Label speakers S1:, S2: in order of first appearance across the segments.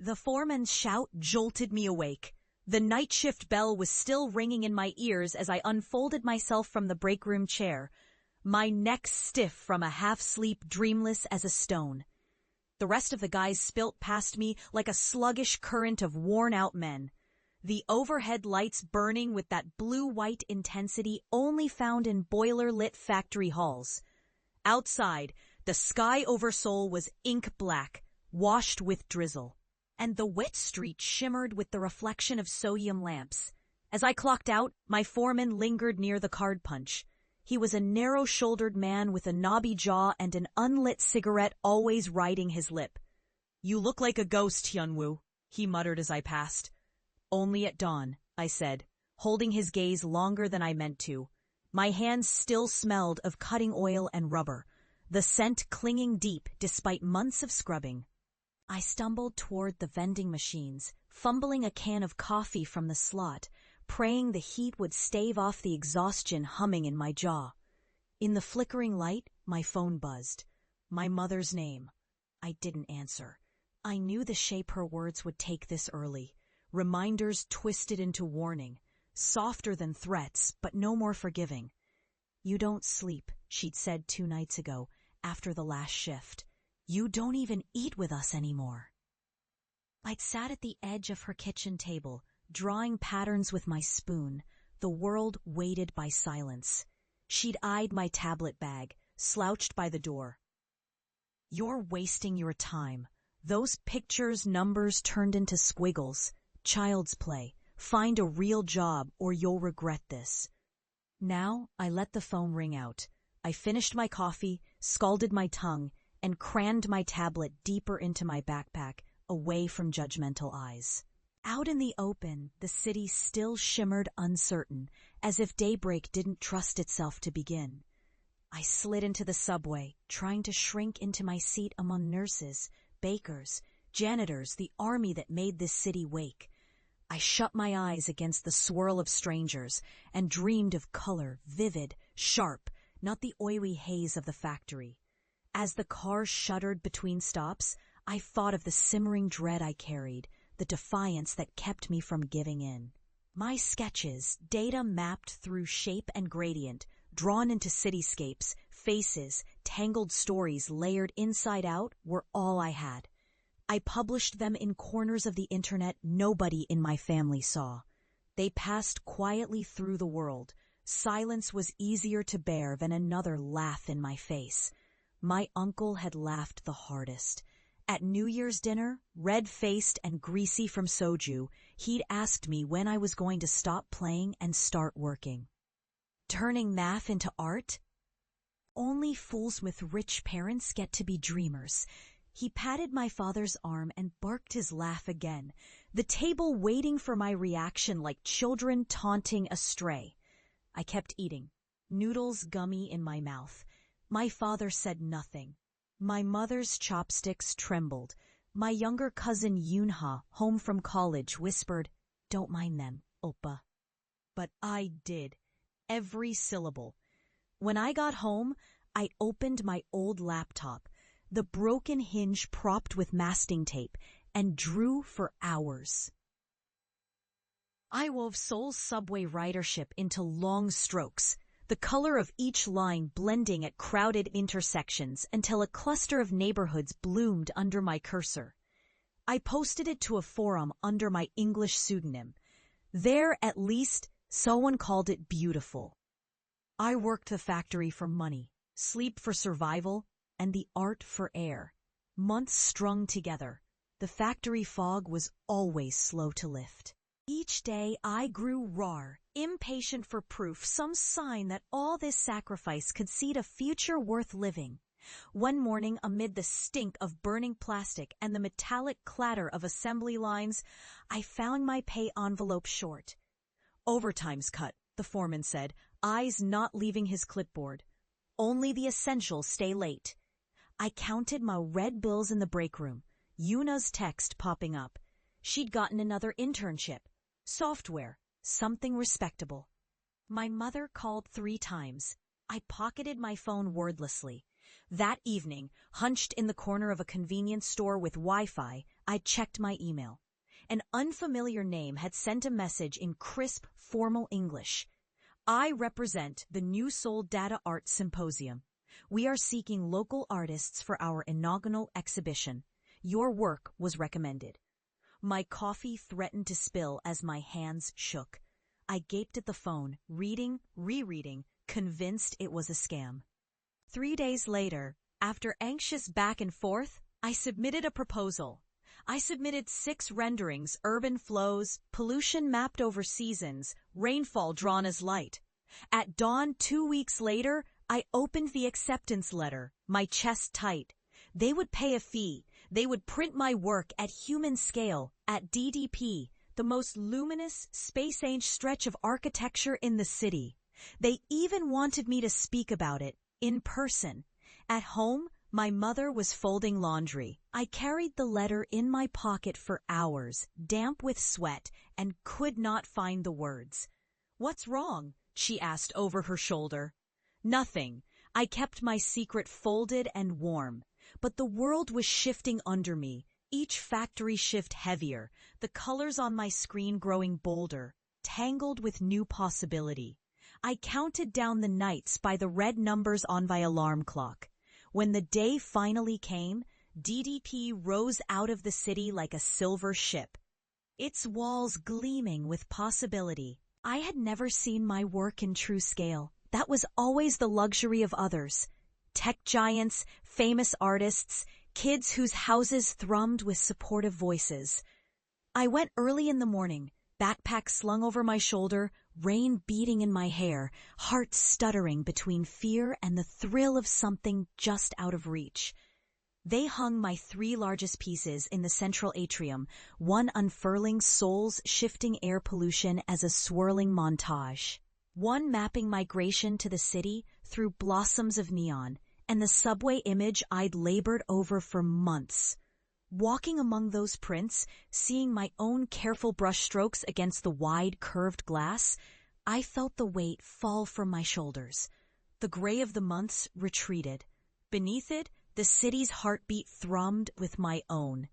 S1: The foreman's shout jolted me awake. The night shift bell was still ringing in my ears as I unfolded myself from the break room chair, my neck stiff from a half-sleep, dreamless as a stone. The rest of the guys spilt past me like a sluggish current of worn-out men. The overhead lights burning with that blue-white intensity only found in boiler-lit factory halls. Outside, the sky over Seoul was ink black, washed with drizzle, and the wet street shimmered with the reflection of sodium lamps. As I clocked out, my foreman lingered near the card punch. He was a narrow-shouldered man with a knobby jaw and an unlit cigarette always riding his lip. "You look like a ghost, Hyunwoo," he muttered as I passed. "Only at dawn," I said, holding his gaze longer than I meant to. My hands still smelled of cutting oil and rubber, the scent clinging deep despite months of scrubbing. I stumbled toward the vending machines, fumbling a can of coffee from the slot, praying the heat would stave off the exhaustion humming in my jaw. In the flickering light, my phone buzzed. My mother's name. I didn't answer. I knew the shape her words would take this early. Reminders twisted into warning, softer than threats, but no more forgiving. "You don't sleep," she'd said 2 nights ago, after the last shift. "You don't even eat with us anymore." I'd sat at the edge of her kitchen table, drawing patterns with my spoon. The world waited by silence. She'd eyed my tablet bag, slouched by the door. "You're wasting your time. Those pictures, numbers turned into squiggles. Child's play. Find a real job or you'll regret this." Now I let the phone ring out. I finished my coffee, scalded my tongue, and crammed my tablet deeper into my backpack, away from judgmental eyes. Out in the open, the city still shimmered uncertain, as if daybreak didn't trust itself to begin. I slid into the subway, trying to shrink into my seat among nurses, bakers, janitors, the army that made this city wake. I shut my eyes against the swirl of strangers and dreamed of color, vivid, sharp, not the oily haze of the factory. As the car shuddered between stops, I thought of the simmering dread I carried, the defiance that kept me from giving in. My sketches, data mapped through shape and gradient, drawn into cityscapes, faces, tangled stories layered inside out, were all I had. I published them in corners of the internet nobody in my family saw. They passed quietly through the world. Silence was easier to bear than another laugh in my face. My uncle had laughed the hardest. At New Year's dinner, red-faced and greasy from soju, he'd asked me when I was going to stop playing and start working. Turning math into art? Only fools with rich parents get to be dreamers. He patted my father's arm and barked his laugh again, the table waiting for my reaction like children taunting a stray. I kept eating, noodles gummy in my mouth. My father said nothing. My mother's chopsticks trembled. My younger cousin Yoonha, home from college, whispered, "Don't mind them, Oppa." But I did. Every syllable. When I got home, I opened my old laptop, the broken hinge propped with masking tape, and drew for hours. I wove Seoul's subway ridership into long strokes, the color of each line blending at crowded intersections until a cluster of neighborhoods bloomed under my cursor. I posted it to a forum under my English pseudonym. There, at least, someone called it beautiful. I worked the factory for money, sleep for survival, and the art for air. Months strung together. The factory fog was always slow to lift. Each day I grew raw, impatient for proof, some sign that all this sacrifice could seed a future worth living. One morning, amid the stink of burning plastic and the metallic clatter of assembly lines, I found my pay envelope short. "Overtime's cut," the foreman said, eyes not leaving his clipboard. "Only the essentials stay late." I counted my red bills in the break room, Yuna's text popping up. She'd gotten another internship. Software, something respectable. My mother called 3 times. I pocketed my phone wordlessly. That evening, hunched in the corner of a convenience store with Wi-Fi, I checked my email. An unfamiliar name had sent a message in crisp, formal English. I represent the New Seoul Data Art Symposium. We are seeking local artists for our inaugural exhibition. Your work was recommended. My coffee threatened to spill as my hands shook. I gaped at the phone, reading, rereading, convinced it was a scam. 3 days later, after anxious back and forth, I submitted a proposal. I submitted 6 renderings, urban flows, pollution mapped over seasons, rainfall drawn as light. At dawn 2 weeks later, I opened the acceptance letter, my chest tight. They would pay a fee. They would print my work at human scale, at DDP, the most luminous, space-age stretch of architecture in the city. They even wanted me to speak about it, in person. At home, my mother was folding laundry. I carried the letter in my pocket for hours, damp with sweat, and could not find the words. "What's wrong?" she asked over her shoulder. "Nothing." I kept my secret folded and warm. But the world was shifting under me, each factory shift heavier, the colors on my screen growing bolder, tangled with new possibility. I counted down the nights by the red numbers on my alarm clock. When the day finally came, DDP rose out of the city like a silver ship, its walls gleaming with possibility. I had never seen my work in true scale. That was always the luxury of others. Tech giants, famous artists, kids whose houses thrummed with supportive voices. I went early in the morning, backpack slung over my shoulder, rain beating in my hair, heart stuttering between fear and the thrill of something just out of reach. They hung my 3 largest pieces in the central atrium, one unfurling Seoul's shifting air pollution as a swirling montage, one mapping migration to the city through blossoms of neon, and the subway image I'd labored over for months. Walking among those prints, seeing my own careful brushstrokes against the wide, curved glass, I felt the weight fall from my shoulders. The gray of the months retreated. Beneath it, the city's heartbeat thrummed with my own.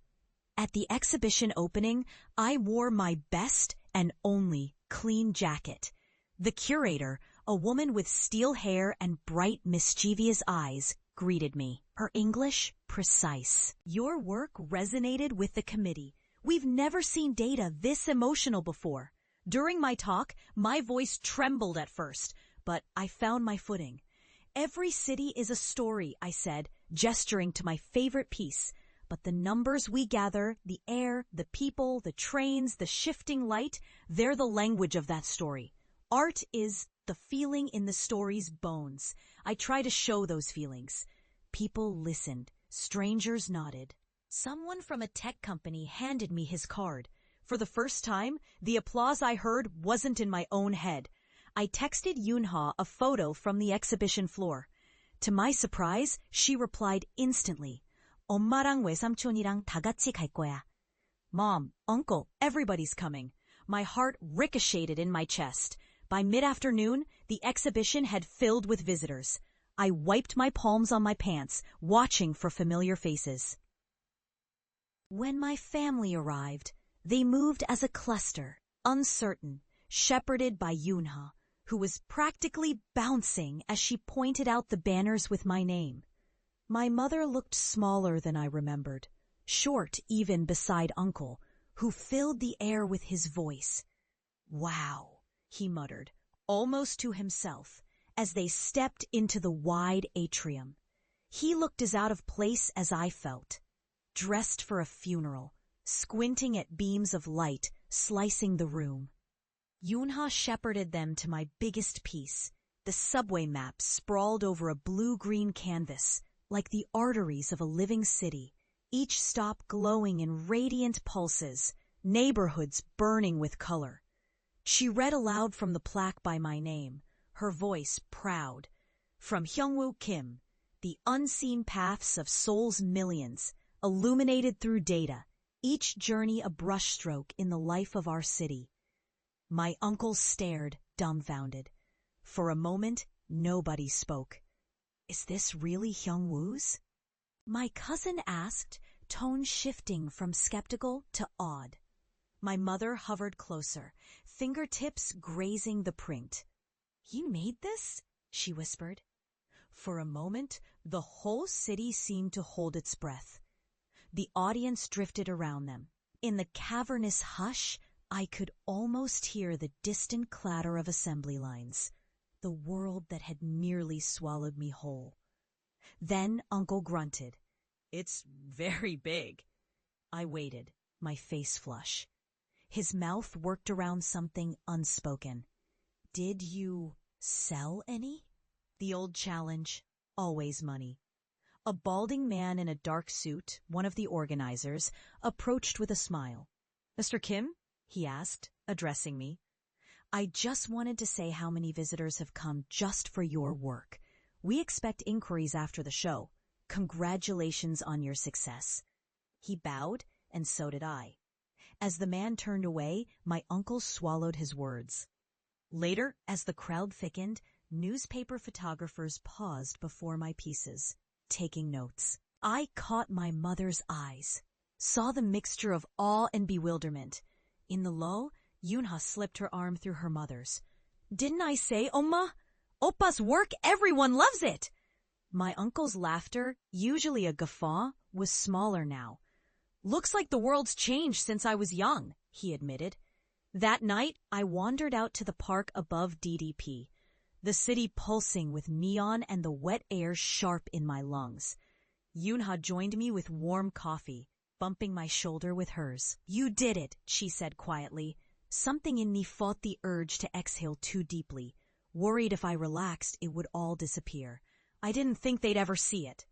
S1: At the exhibition opening, I wore my best and only clean jacket. The curator, a woman with steel hair and bright, mischievous eyes, greeted me, her English precise. "Your work resonated with the committee. We've never seen data this emotional before." During my talk, my voice trembled at first, but I found my footing. "Every city is a story," I said, gesturing to my favorite piece. "But the numbers we gather, the air, the people, the trains, the shifting light, they're the language of that story. Art is the feeling in the story's bones." I try to show those feelings. People listened. Strangers nodded. Someone from a tech company handed me his card. For the first time, the applause I heard wasn't in my own head. I texted Yoonha a photo from the exhibition floor. To my surprise, she replied instantly. "엄마랑 외삼촌이랑 다 같이 갈 거야." "Mom, Uncle, everybody's coming." My heart ricocheted in my chest. By mid-afternoon, the exhibition had filled with visitors. I wiped my palms on my pants, watching for familiar faces. When my family arrived, they moved as a cluster, uncertain, shepherded by Yoonha, who was practically bouncing as she pointed out the banners with my name. My mother looked smaller than I remembered, short even beside Uncle, who filled the air with his voice. "Wow," he muttered, almost to himself, as they stepped into the wide atrium. He looked as out of place as I felt, dressed for a funeral, squinting at beams of light slicing the room. Yoonha shepherded them to my biggest piece, the subway map sprawled over a blue-green canvas, like the arteries of a living city, each stop glowing in radiant pulses, neighborhoods burning with color. She read aloud from the plaque by my name, her voice proud. "From Hyungwoo Kim, the unseen paths of Seoul's millions, illuminated through data, each journey a brushstroke in the life of our city." My uncle stared, dumbfounded. For a moment, nobody spoke. "Is this really Hyungwoo's?" My cousin asked, tone shifting from skeptical to awed. My mother hovered closer, fingertips grazing the print. "You made this?" she whispered. For a moment, the whole city seemed to hold its breath. The audience drifted around them. In the cavernous hush, I could almost hear the distant clatter of assembly lines, the world that had nearly swallowed me whole. Then Uncle grunted, "It's very big." I waited, my face flush. His mouth worked around something unspoken. "Did you sell any?" The old challenge, always money. A balding man in a dark suit, one of the organizers, approached with a smile. "Mr. Kim?" he asked, addressing me. "I just wanted to say how many visitors have come just for your work. We expect inquiries after the show. Congratulations on your success." He bowed, and so did I. As the man turned away, my uncle swallowed his words. Later, as the crowd thickened, newspaper photographers paused before my pieces, taking notes. I caught my mother's eyes, saw the mixture of awe and bewilderment. In the low, Yoonha slipped her arm through her mother's. "Didn't I say, Oma? Oppa's work, everyone loves it!" My uncle's laughter, usually a guffaw, was smaller now. "Looks like the world's changed since I was young," he admitted. That night, I wandered out to the park above DDP, the city pulsing with neon and the wet air sharp in my lungs. Yoonha joined me with warm coffee, bumping my shoulder with hers. "You did it," she said quietly. Something in me fought the urge to exhale too deeply, worried if I relaxed it would all disappear. I didn't think they'd ever see it.